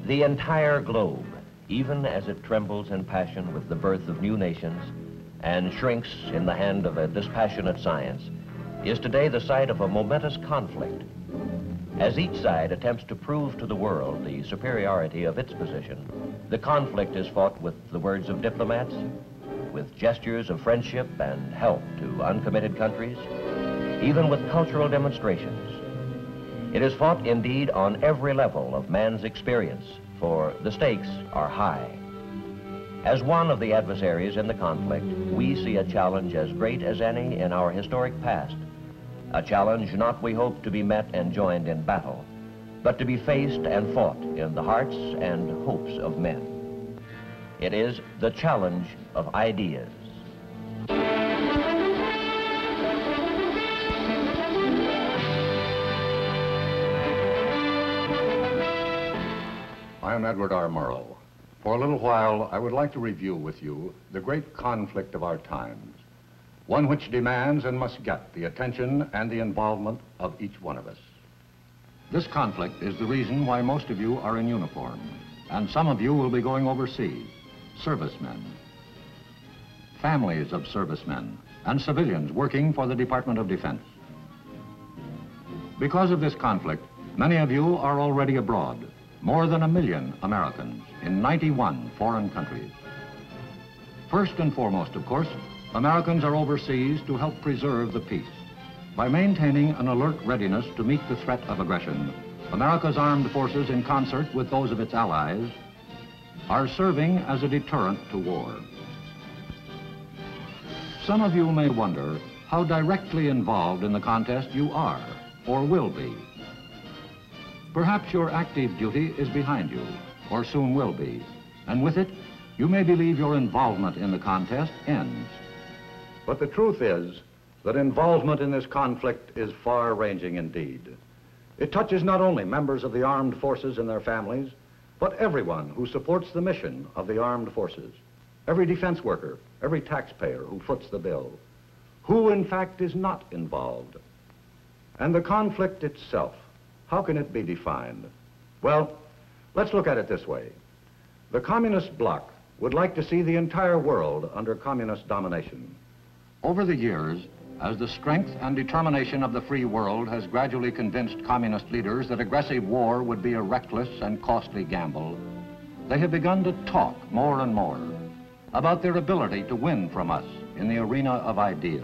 The entire globe, even as it trembles in passion with the birth of new nations and shrinks in the hand of a dispassionate science, is today the site of a momentous conflict. As each side attempts to prove to the world the superiority of its position, the conflict is fought with the words of diplomats, with gestures of friendship and help to uncommitted countries, even with cultural demonstrations. It is fought indeed on every level of man's experience, for the stakes are high. As one of the adversaries in the conflict, we see a challenge as great as any in our historic past. A challenge not, we hope, to be met and joined in battle, but to be faced and fought in the hearts and hopes of men. It is the challenge of ideas. I am Edward R. Murrow. For a little while, I would like to review with you the great conflict of our times, one which demands and must get the attention and the involvement of each one of us. This conflict is the reason why most of you are in uniform, and some of you will be going overseas, servicemen, families of servicemen, and civilians working for the Department of Defense. Because of this conflict, many of you are already abroad. More than 1 million Americans in 91 foreign countries. First and foremost, of course, Americans are overseas to help preserve the peace. By maintaining an alert readiness to meet the threat of aggression, America's armed forces, in concert with those of its allies, are serving as a deterrent to war. Some of you may wonder how directly involved in the contest you are or will be. Perhaps your active duty is behind you, or soon will be, and with it, you may believe your involvement in the contest ends. But the truth is that involvement in this conflict is far-ranging indeed. It touches not only members of the armed forces and their families, but everyone who supports the mission of the armed forces, every defense worker, every taxpayer who foots the bill, who in fact is not involved. And the conflict itself, how can it be defined? Well, let's look at it this way. The communist bloc would like to see the entire world under communist domination. Over the years, as the strength and determination of the free world has gradually convinced communist leaders that aggressive war would be a reckless and costly gamble, they have begun to talk more and more about their ability to win from us in the arena of ideas.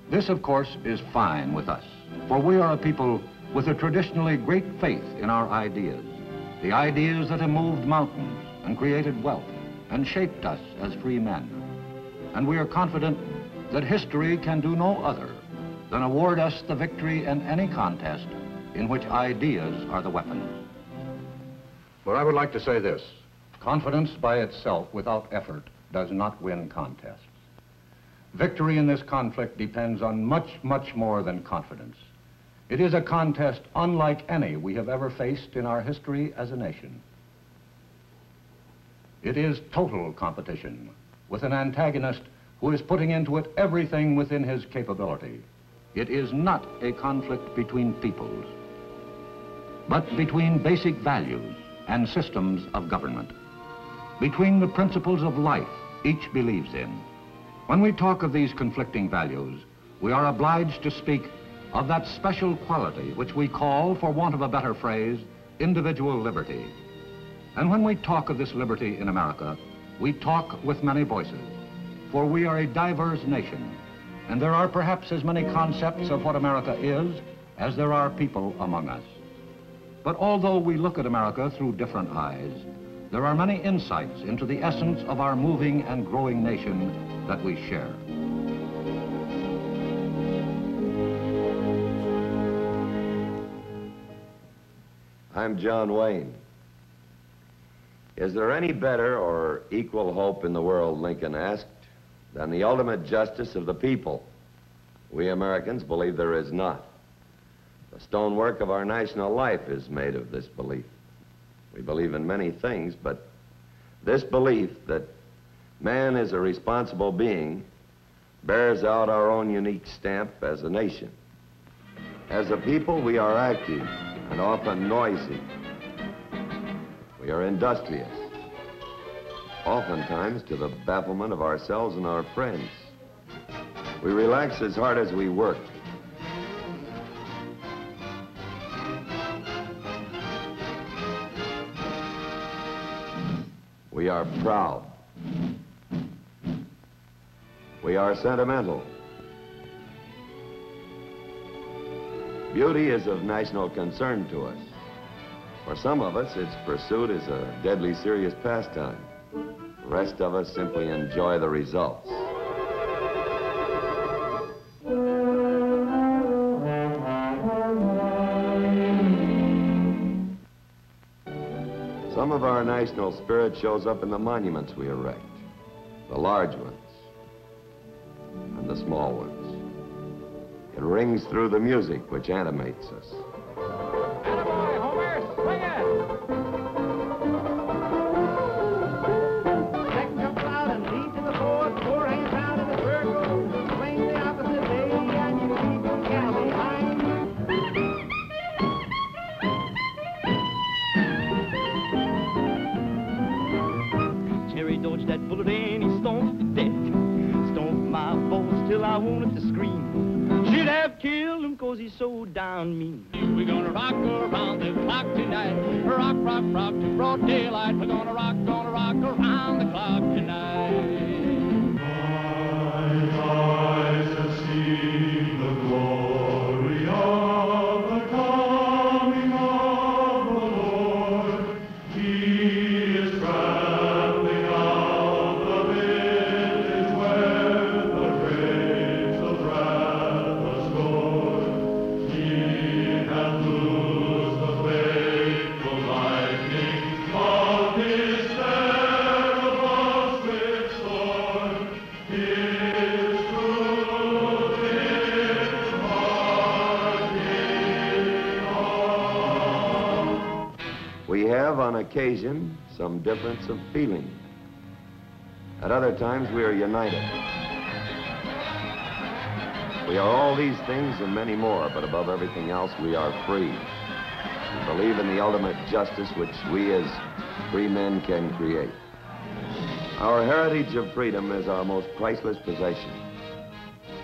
This, of course, is fine with us, for we are a people with a traditionally great faith in our ideas, the ideas that have moved mountains and created wealth and shaped us as free men. And we are confident that history can do no other than award us the victory in any contest in which ideas are the weapons. But I would like to say this: confidence by itself without effort does not win contests. Victory in this conflict depends on much, much more than confidence. It is a contest unlike any we have ever faced in our history as a nation. It is total competition with an antagonist who is putting into it everything within his capability. It is not a conflict between peoples, but between basic values and systems of government, between the principles of life each believes in. When we talk of these conflicting values, we are obliged to speak of that special quality which we call, for want of a better phrase, individual liberty. And when we talk of this liberty in America, we talk with many voices, for we are a diverse nation, and there are perhaps as many concepts of what America is as there are people among us. But although we look at America through different eyes, there are many insights into the essence of our moving and growing nation that we share. I'm John Wayne. Is there any better or equal hope in the world, Lincoln asked, than the ultimate justice of the people? We Americans believe there is not. The stonework of our national life is made of this belief. We believe in many things, but this belief that man is a responsible being bears out our own unique stamp as a nation. As a people, we are active and often noisy. We are industrious, oftentimes to the bafflement of ourselves and our friends. We relax as hard as we work. We are proud. We are sentimental. Beauty is of national concern to us. For some of us, its pursuit is a deadly serious pastime. The rest of us simply enjoy the results. Some of our national spirit shows up in the monuments we erect, the large ones and the small ones. It rings through the music which animates us. Attaboy, Homer, swing it! Second jump out and lead to the fourth, four hands down in the circle, swing the opposite way and you keep the gal behind. Jerry dodged that bullet and he stomped to death. Stomped my balls till I wanted to scream. Should have killed him 'cause he's so darn mean. We're gonna rock around the clock tonight. Rock, rock, rock to broad daylight. We're gonna rock around the clock tonight. My eyes have seen the glory of the coming of the Lord. He is traveling out the village where the grapes of wrath are stored. He hath loosed the fateful lightning of his terrible swift sword. His truth is marching on. We have, on occasion, some difference of feeling. At other times, we are united. We are all these things and many more, but above everything else, we are free. We believe in the ultimate justice which we as free men can create. Our heritage of freedom is our most priceless possession.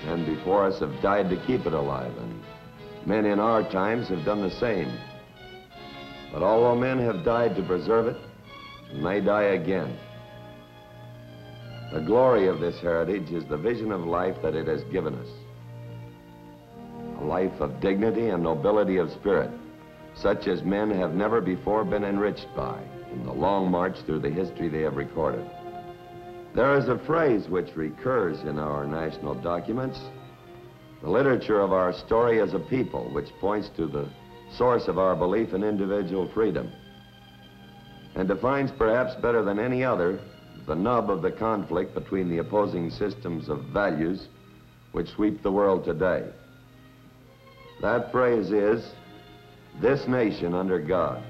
Men before us have died to keep it alive, and men in our times have done the same. But although men have died to preserve it, it may die again. The glory of this heritage is the vision of life that it has given us. A life of dignity and nobility of spirit, such as men have never before been enriched by in the long march through the history they have recorded. There is a phrase which recurs in our national documents, the literature of our story as a people, which points to the source of our belief in individual freedom, and defines perhaps better than any other the nub of the conflict between the opposing systems of values which sweep the world today. That phrase is, "This nation under God."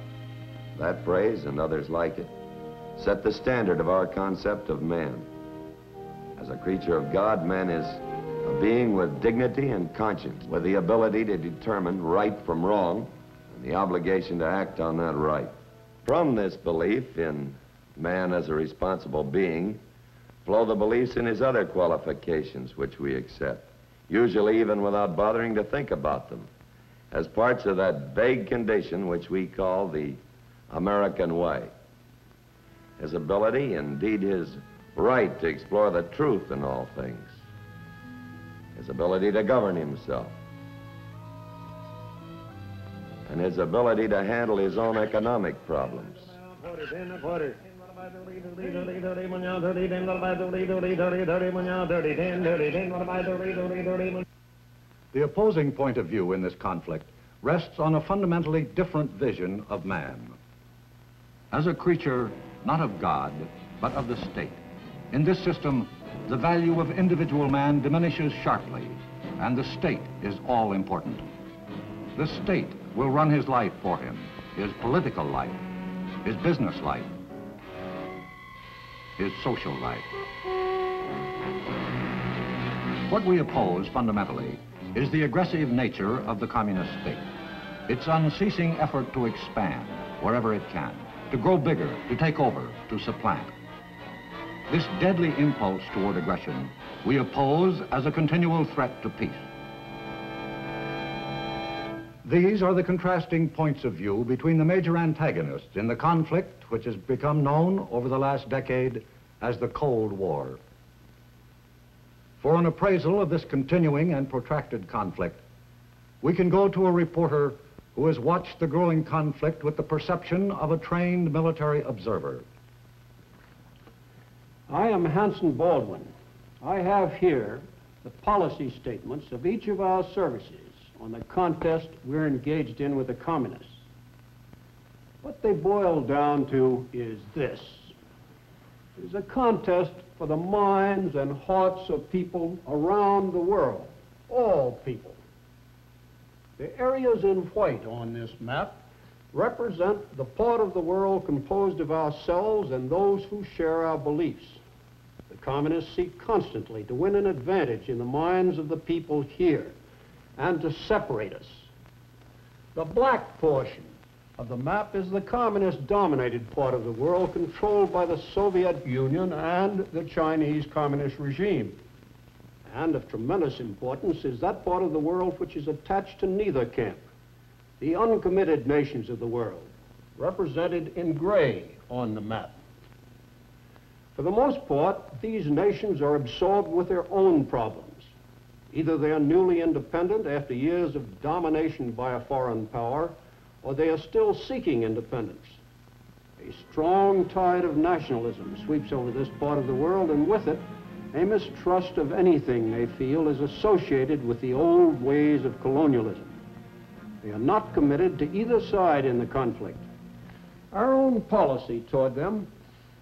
That phrase, and others like it, set the standard of our concept of man. As a creature of God, man is a being with dignity and conscience, with the ability to determine right from wrong, and the obligation to act on that right. From this belief in man as a responsible being flow the beliefs in his other qualifications which we accept, usually even without bothering to think about them, as parts of that vague condition which we call the American way. His ability, indeed his right to explore the truth in all things, his ability to govern himself, and his ability to handle his own economic problems. The opposing point of view in this conflict rests on a fundamentally different vision of man. As a creature, not of God, but of the state. In this system, the value of individual man diminishes sharply, and the state is all important. The state will run his life for him, his political life, his business life, his social life. What we oppose fundamentally is the aggressive nature of the communist state, its unceasing effort to expand wherever it can, to grow bigger, to take over, to supplant. This deadly impulse toward aggression we oppose as a continual threat to peace. These are the contrasting points of view between the major antagonists in the conflict which has become known over the last decade as the Cold War. For an appraisal of this continuing and protracted conflict, we can go to a reporter who has watched the growing conflict with the perception of a trained military observer. I am Hanson Baldwin. I have here the policy statements of each of our services on the contest we're engaged in with the communists. What they boil down to is this. It is a contest for the minds and hearts of people around the world, all people. The areas in white on this map represent the part of the world composed of ourselves and those who share our beliefs. The communists seek constantly to win an advantage in the minds of the people here and to separate us. The black portion of the map is the communist-dominated part of the world controlled by the Soviet Union and the Chinese Communist regime. And of tremendous importance is that part of the world which is attached to neither camp, the uncommitted nations of the world, represented in gray on the map. For the most part, these nations are absorbed with their own problems. Either they are newly independent after years of domination by a foreign power, or they are still seeking independence. A strong tide of nationalism sweeps over this part of the world, and with it, a mistrust of anything they feel is associated with the old ways of colonialism. They are not committed to either side in the conflict. Our own policy toward them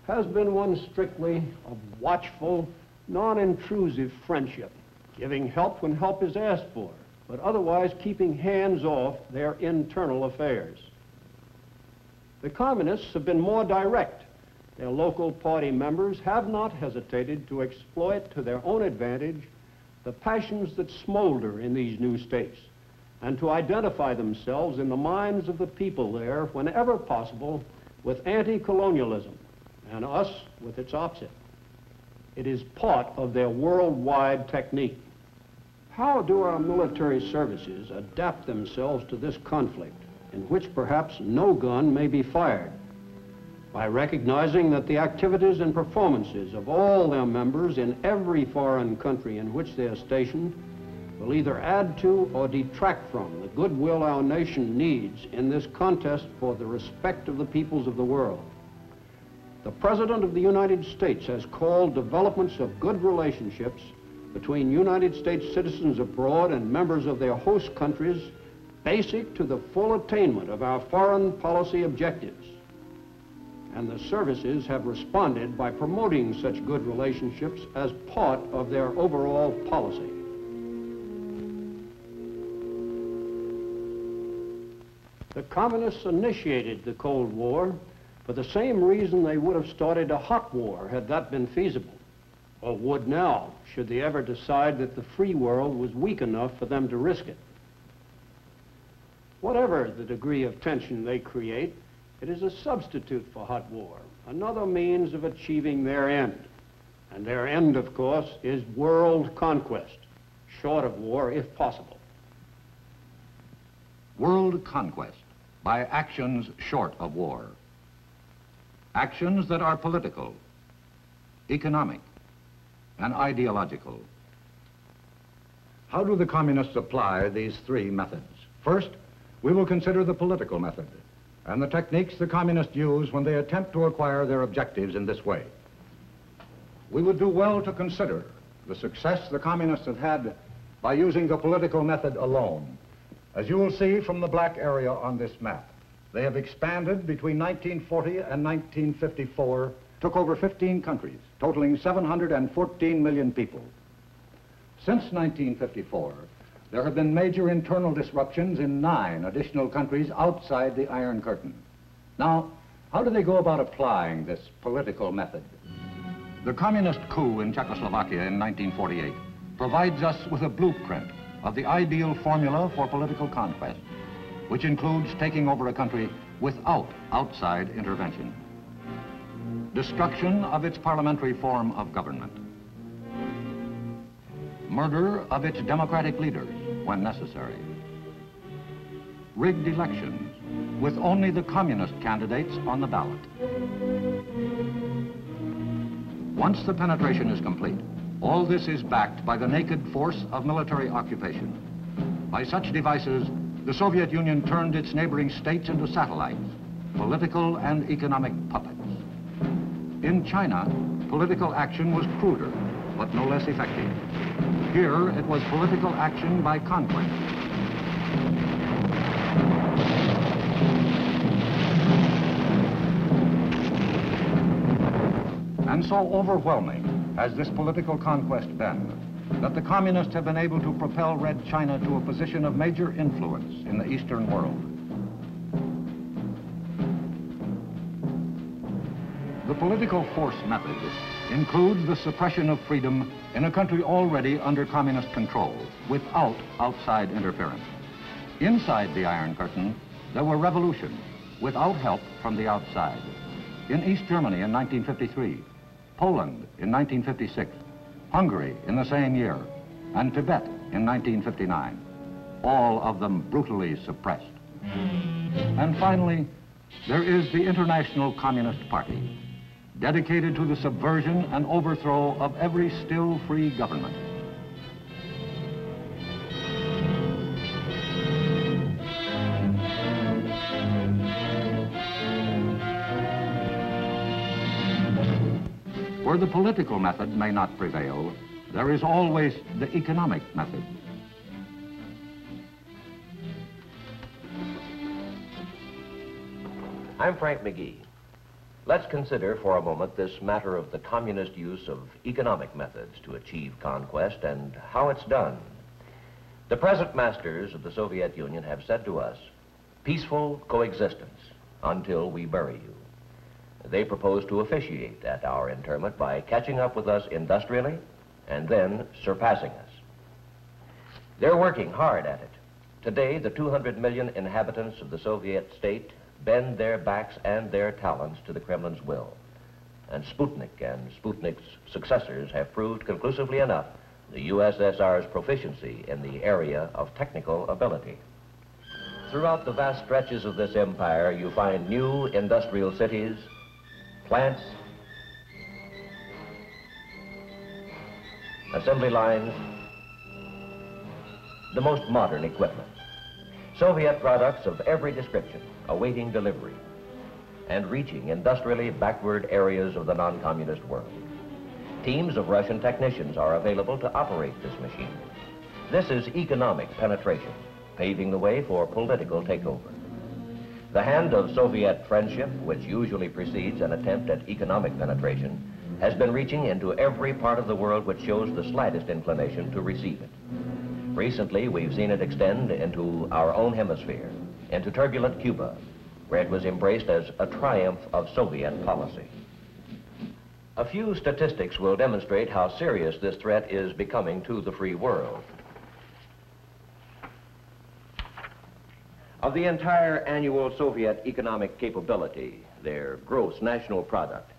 has been one strictly of watchful, non-intrusive friendship, giving help when help is asked for, but otherwise keeping hands off their internal affairs. The communists have been more direct. Their local party members have not hesitated to exploit to their own advantage the passions that smolder in these new states and to identify themselves in the minds of the people there whenever possible with anti-colonialism and us with its opposite. It is part of their worldwide technique. How do our military services adapt themselves to this conflict in which perhaps no gun may be fired? By recognizing that the activities and performances of all their members in every foreign country in which they are stationed will either add to or detract from the goodwill our nation needs in this contest for the respect of the peoples of the world. The President of the United States has called developments of good relationships between United States citizens abroad and members of their host countries basic to the full attainment of our foreign policy objectives. And the services have responded by promoting such good relationships as part of their overall policy. The communists initiated the Cold War for the same reason they would have started a hot war had that been feasible, or would now, should they ever decide that the free world was weak enough for them to risk it. Whatever the degree of tension they create, it is a substitute for hot war, another means of achieving their end. And their end, of course, is world conquest, short of war if possible. World conquest by actions short of war. Actions that are political, economic, and ideological. How do the communists apply these three methods? First, we will consider the political method and the techniques the communists use when they attempt to acquire their objectives in this way. We would do well to consider the success the communists have had by using the political method alone. As you will see from the black area on this map, they have expanded between 1940 and 1954, took over 15 countries, totaling 714 million people. Since 1954, there have been major internal disruptions in 9 additional countries outside the Iron Curtain. Now, how do they go about applying this political method? The communist coup in Czechoslovakia in 1948 provides us with a blueprint of the ideal formula for political conquest. which includes taking over a country without outside intervention. Destruction of its parliamentary form of government. Murder of its democratic leaders when necessary. Rigged elections with only the communist candidates on the ballot. Once the penetration is complete, all this is backed by the naked force of military occupation. By such devices, the Soviet Union turned its neighboring states into satellites, political and economic puppets. In China, political action was cruder, but no less effective. Here, it was political action by conquest. And so overwhelming has this political conquest been that the communists have been able to propel Red China to a position of major influence in the Eastern world. The political force method includes the suppression of freedom in a country already under communist control, without outside interference. Inside the Iron Curtain, there were revolutions without help from the outside. In East Germany in 1953, Poland in 1956, Hungary in the same year, and Tibet in 1959, all of them brutally suppressed. And finally, there is the International Communist Party, dedicated to the subversion and overthrow of every still free government. Where the political method may not prevail, there is always the economic method. I'm Frank McGee. Let's consider for a moment this matter of the communist use of economic methods to achieve conquest and how it's done. The present masters of the Soviet Union have said to us, peaceful coexistence until we bury you. They propose to officiate at our interment by catching up with us industrially and then surpassing us. They're working hard at it. Today, the 200 million inhabitants of the Soviet state bend their backs and their talents to the Kremlin's will. And Sputnik and Sputnik's successors have proved conclusively enough the USSR's proficiency in the area of technical ability. Throughout the vast stretches of this empire, you find new industrial cities, plants, assembly lines, the most modern equipment. Soviet products of every description awaiting delivery and reaching industrially backward areas of the non-communist world. Teams of Russian technicians are available to operate this machine. This is economic penetration, paving the way for political takeover. The hand of Soviet friendship, which usually precedes an attempt at economic penetration, has been reaching into every part of the world which shows the slightest inclination to receive it. Recently, we've seen it extend into our own hemisphere, into turbulent Cuba, where it was embraced as a triumph of Soviet policy. A few statistics will demonstrate how serious this threat is becoming to the free world. Of the entire annual Soviet economic capability, their gross national product,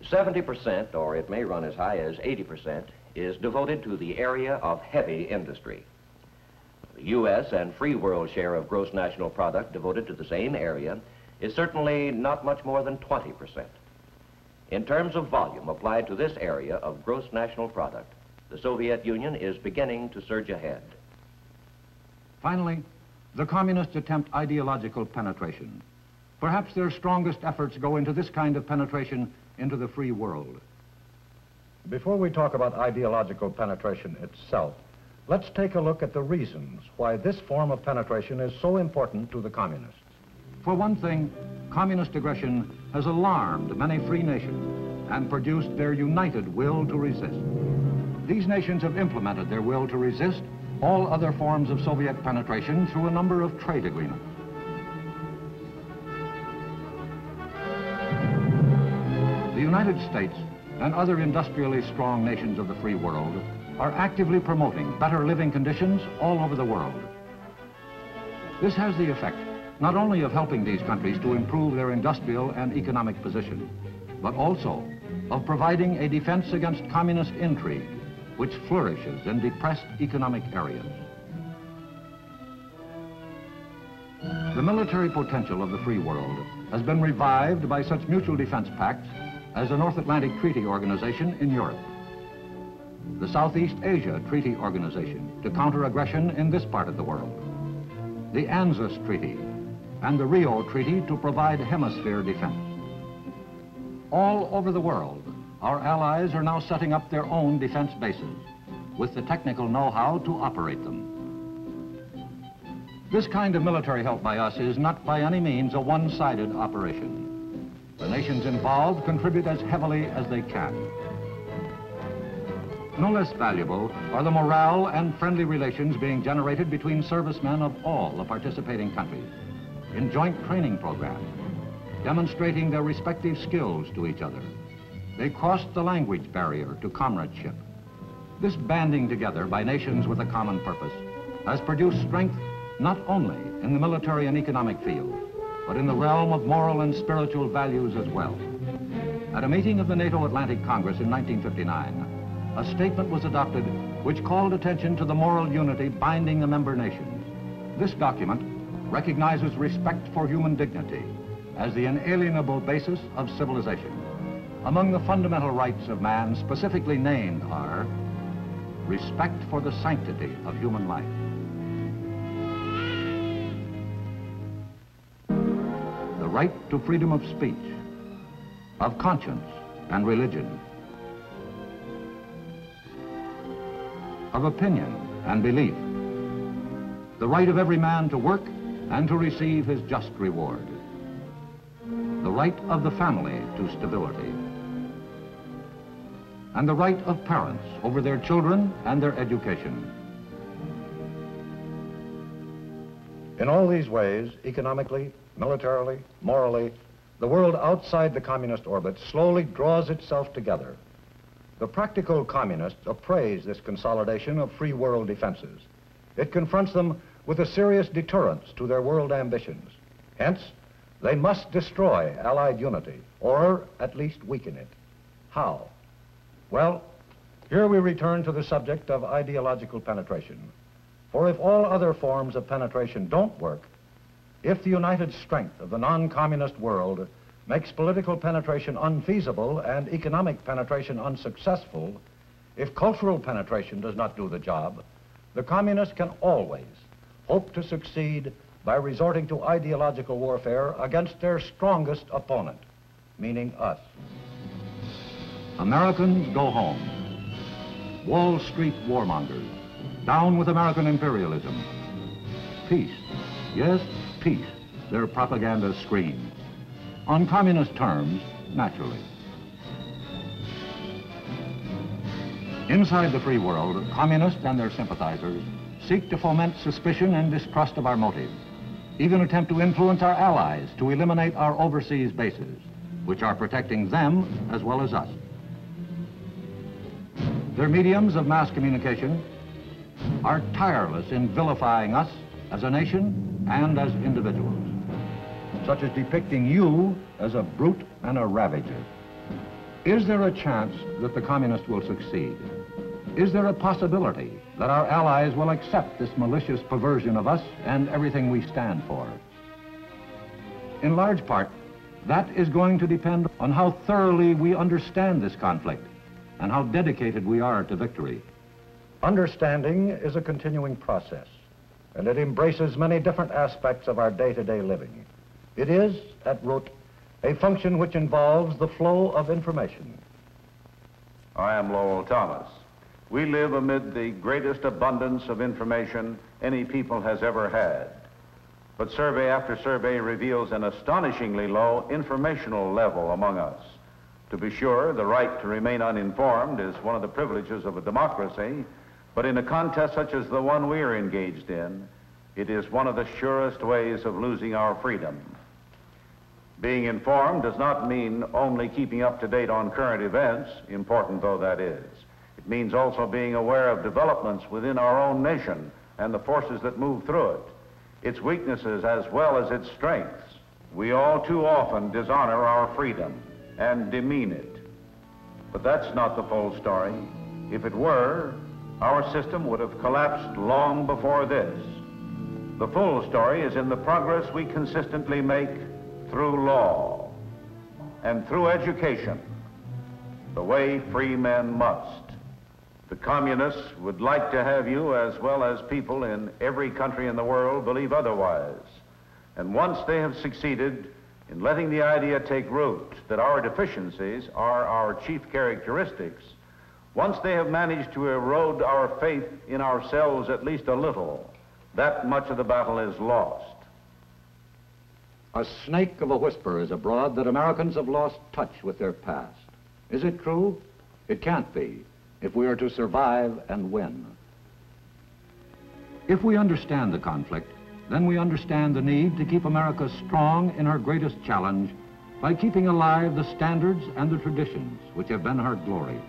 70%, or it may run as high as 80%, is devoted to the area of heavy industry. The U.S. and free world share of gross national product devoted to the same area is certainly not much more than 20%. In terms of volume applied to this area of gross national product, the Soviet Union is beginning to surge ahead. Finally, the communists attempt ideological penetration. Perhaps their strongest efforts go into this kind of penetration into the free world. Before we talk about ideological penetration itself, let's take a look at the reasons why this form of penetration is so important to the communists. For one thing, communist aggression has alarmed many free nations and produced their united will to resist. These nations have implemented their will to resist all other forms of Soviet penetration through a number of trade agreements. The United States and other industrially strong nations of the free world are actively promoting better living conditions all over the world. This has the effect not only of helping these countries to improve their industrial and economic position, but also of providing a defense against communist intrigue, which flourishes in depressed economic areas. The military potential of the free world has been revived by such mutual defense pacts as the North Atlantic Treaty Organization in Europe, the Southeast Asia Treaty Organization to counter aggression in this part of the world, the ANZUS Treaty, and the Rio Treaty to provide hemisphere defense. All over the world, our allies are now setting up their own defense bases with the technical know-how to operate them. This kind of military help by us is not by any means a one-sided operation. The nations involved contribute as heavily as they can. No less valuable are the morale and friendly relations being generated between servicemen of all the participating countries in joint training programs, demonstrating their respective skills to each other. They crossed the language barrier to comradeship. This banding together by nations with a common purpose has produced strength not only in the military and economic field, but in the realm of moral and spiritual values as well. At a meeting of the NATO Atlantic Congress in 1959, a statement was adopted which called attention to the moral unity binding the member nations. This document recognizes respect for human dignity as the inalienable basis of civilization. Among the fundamental rights of man specifically named are respect for the sanctity of human life, the right to freedom of speech, of conscience and religion, of opinion and belief, the right of every man to work and to receive his just reward, the right of the family to stability, and the right of parents over their children and their education. In all these ways, economically, militarily, morally, the world outside the communist orbit slowly draws itself together. The practical communists appraise this consolidation of free world defenses. It confronts them with a serious deterrence to their world ambitions. Hence, they must destroy Allied unity, or at least weaken it. How? Well, here we return to the subject of ideological penetration. For if all other forms of penetration don't work, if the united strength of the non-communist world makes political penetration unfeasible and economic penetration unsuccessful, if cultural penetration does not do the job, the communists can always hope to succeed by resorting to ideological warfare against their strongest opponent, meaning us. Americans go home. Wall Street warmongers, down with American imperialism. Peace, yes, peace, their propaganda screams. On communist terms, naturally. Inside the free world, communists and their sympathizers seek to foment suspicion and distrust of our motives, even attempt to influence our allies to eliminate our overseas bases, which are protecting them as well as us. Their mediums of mass communication are tireless in vilifying us as a nation and as individuals, such as depicting you as a brute and a ravager. Is there a chance that the communists will succeed? Is there a possibility that our allies will accept this malicious perversion of us and everything we stand for? In large part, that is going to depend on how thoroughly we understand this conflict and how dedicated we are to victory. Understanding is a continuing process, and it embraces many different aspects of our day-to-day living. It is, at root, a function which involves the flow of information. I am Lowell Thomas. We live amid the greatest abundance of information any people has ever had. But survey after survey reveals an astonishingly low informational level among us. To be sure, the right to remain uninformed is one of the privileges of a democracy, but in a contest such as the one we are engaged in, it is one of the surest ways of losing our freedom. Being informed does not mean only keeping up to date on current events, important though that is. It means also being aware of developments within our own nation and the forces that move through it. its weaknesses as well as its strengths, we all too often dishonor our freedom and demean it. But that's not the full story. If it were, our system would have collapsed long before this. The full story is in the progress we consistently make through law and through education, the way free men must. The communists would like to have you, as well as people in every country in the world, believe otherwise. And once they have succeeded in letting the idea take root that our deficiencies are our chief characteristics, once they have managed to erode our faith in ourselves at least a little, that much of the battle is lost. A snake of a whisper is abroad that Americans have lost touch with their past. Is it true? It can't be, if we are to survive and win. If we understand the conflict, then we understand the need to keep America strong in her greatest challenge by keeping alive the standards and the traditions which have been her glory.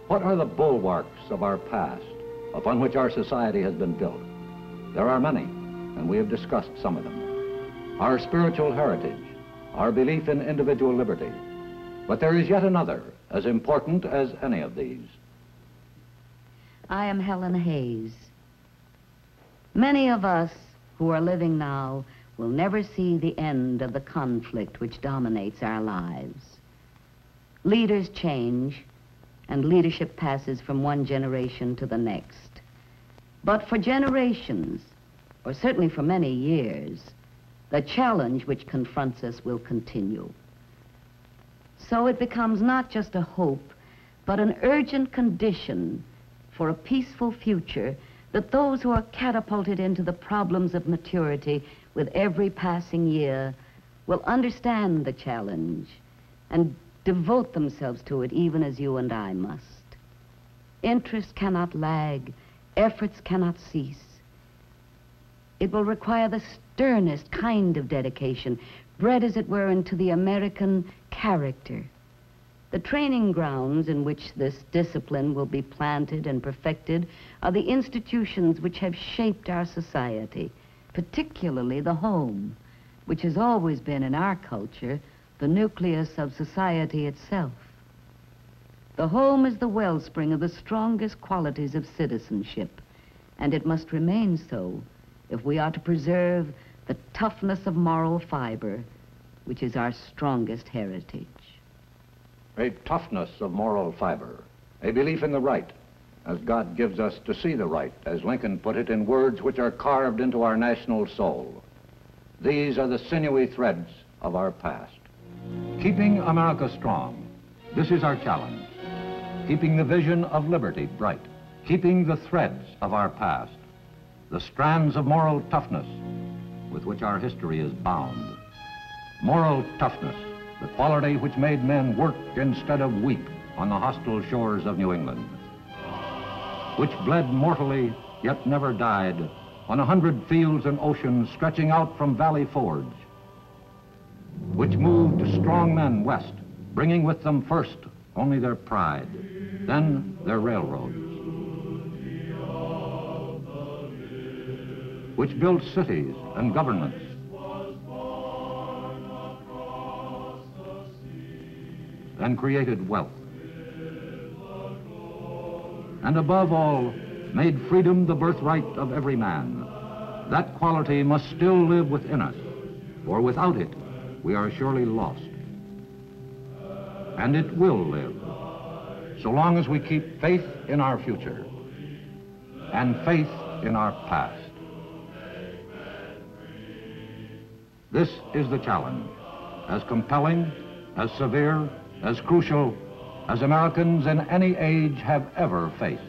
What are the bulwarks of our past upon which our society has been built? There are many, and we have discussed some of them. Our spiritual heritage, our belief in individual liberty. But there is yet another, as important as any of these. I am Helen Hayes. Many of us who are living now will never see the end of the conflict which dominates our lives. Leaders change, and leadership passes from one generation to the next. But for generations, or certainly for many years, the challenge which confronts us will continue. So it becomes not just a hope, but an urgent condition for a peaceful future that those who are catapulted into the problems of maturity with every passing year will understand the challenge and devote themselves to it even as you and I must. Interest cannot lag, efforts cannot cease. It will require the sternest kind of dedication, bred as it were into the American character. The training grounds in which this discipline will be planted and perfected are the institutions which have shaped our society, particularly the home, which has always been in our culture the nucleus of society itself. The home is the wellspring of the strongest qualities of citizenship, and it must remain so if we are to preserve the toughness of moral fiber, which is our strongest heritage. A toughness of moral fiber, a belief in the right, as God gives us to see the right, as Lincoln put it in words which are carved into our national soul. These are the sinewy threads of our past. Keeping America strong, this is our challenge. Keeping the vision of liberty bright, keeping the threads of our past, the strands of moral toughness with which our history is bound. Moral toughness, the quality which made men work instead of weep on the hostile shores of New England, which bled mortally yet never died on 100 fields and oceans stretching out from Valley Forge, which moved strong men west, bringing with them first only their pride, then their railroads, which built cities and governments, and created wealth, and above all, made freedom the birthright of every man. That quality must still live within us, for without it, we are surely lost. And it will live, so long as we keep faith in our future and faith in our past. This is the challenge, as compelling, as severe, as crucial as Americans in any age have ever faced.